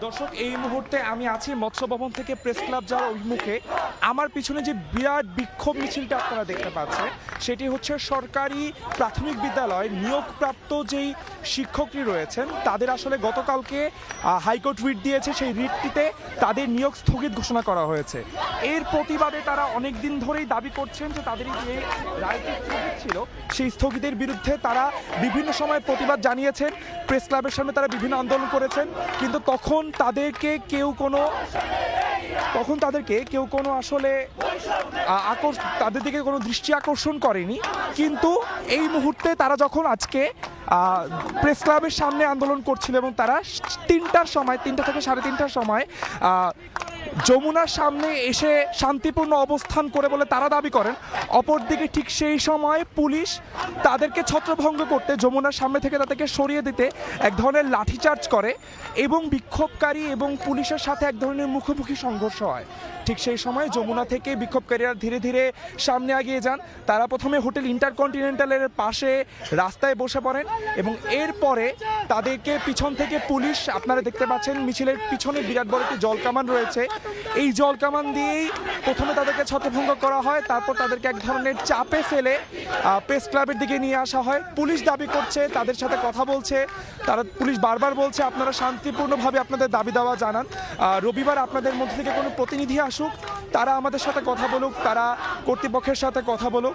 দর্শক, এই মুহূর্তে আমি আছি মৎস্য ভবন থেকে প্রেস ক্লাব যাওয়ার অভিমুখে। আমার পিছনে যে বিরাট বিক্ষোভ মিছিলটা আপনারা দেখতে পাচ্ছেন, সেটি হচ্ছে সরকারি প্রাথমিক বিদ্যালয় নিয়োগপ্রাপ্ত যেই শিক্ষকরা রয়েছেন তাদের আসলে গতকালকে হাইকোর্ট রিট দিয়েছে। সেই রিটটিতে তাদের নিয়োগ স্থগিত ঘোষণা করা হয়েছে। এর প্রতিবাদে তারা অনেক দিন ধরেই দাবি করছেন যে তাদের যে রায়টি স্থগিত ছিল সেই স্থগিতের বিরুদ্ধে তারা বিভিন্ন সময় প্রতিবাদ জানিয়েছেন। প্রেস ক্লাবের সামনে তারা বিভিন্ন আন্দোলন করেছেন, কিন্তু তখন তাদেরকে কেউ কোনো আসলে তাদের দিকে কোনো দৃষ্টি আকর্ষণ করেনি। কিন্তু এই মুহূর্তে তারা যখন আজকে প্রেস ক্লাবের সামনে আন্দোলন করছিল এবং তারা 3টা থেকে 3:30টার সময় যমুনার সামনে এসে শান্তিপূর্ণ অবস্থান করে বলে তারা দাবি করেন, অপরদিকে ঠিক সেই সময় পুলিশ তাদেরকে ছত্রভঙ্গ করতে যমুনার সামনে থেকে তাদেরকে সরিয়ে দিতে এক ধরনের লাঠিচার্জ করে এবং বিক্ষোভকারী এবং পুলিশের সাথে এক ধরনের মুখোমুখি সংঘর্ষ হয়। ঠিক সেই সময় যমুনা থেকে বিক্ষোভকারীরা ধীরে ধীরে সামনে এগিয়ে যান। তারা প্রথমে হোটেল ইন্টারকন্টিনেন্টালের পাশে রাস্তায় বসে পড়েন এবং এরপরে তাদেরকে পিছন থেকে পুলিশ, আপনারা দেখতে পাচ্ছেন মিছিলের পিছনে বিরাট বড় একটি জলকামান রয়েছে, এই জলকামান দিয়েই প্রথমে তাদেরকে ছত্রভঙ্গ করা হয়। তারপর তাদেরকে এক ধরনের চাপে ফেলে প্রেস ক্লাবের দিকে নিয়ে আসা হয়। পুলিশ দাবি করছে, তাদের সাথে কথা বলছে, পুলিশ বারবার বলছে আপনারা শান্তিপূর্ণভাবে আপনাদের দাবি দাওয়া জানান, রবিবার আপনাদের মধ্যে থেকে কোনো প্রতিনিধি আসুক, তারা আমাদের সাথে কথা বলুক, তারা কর্তৃপক্ষের সাথে কথা বলুক।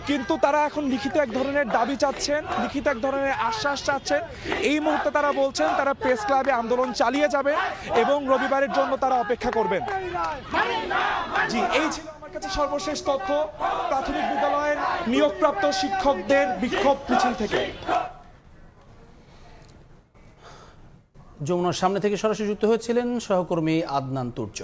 কিন্তু তারা এখন লিখিত এক ধরনের দাবি চাচ্ছেন, লিখিত এক ধরনের আশ্বাস চাচ্ছেন। এই মুহূর্তে তারা বলছেন তারা প্রেস ক্লাবে আন্দোলন চালিয়ে যাবে এবং রবিবারের জন্য তারা অপেক্ষা করবেন। জি, এই ছিল আমার কাছে সর্বশেষ তথ্য প্রাথমিক বিদ্যালয়ের নিয়োগপ্রাপ্ত শিক্ষকদের বিক্ষোভ মিছিল থেকে। যমুনার সামনে থেকে সরাসরি যুক্ত হয়েছিলেন সহকর্মী আদনান তুর্য।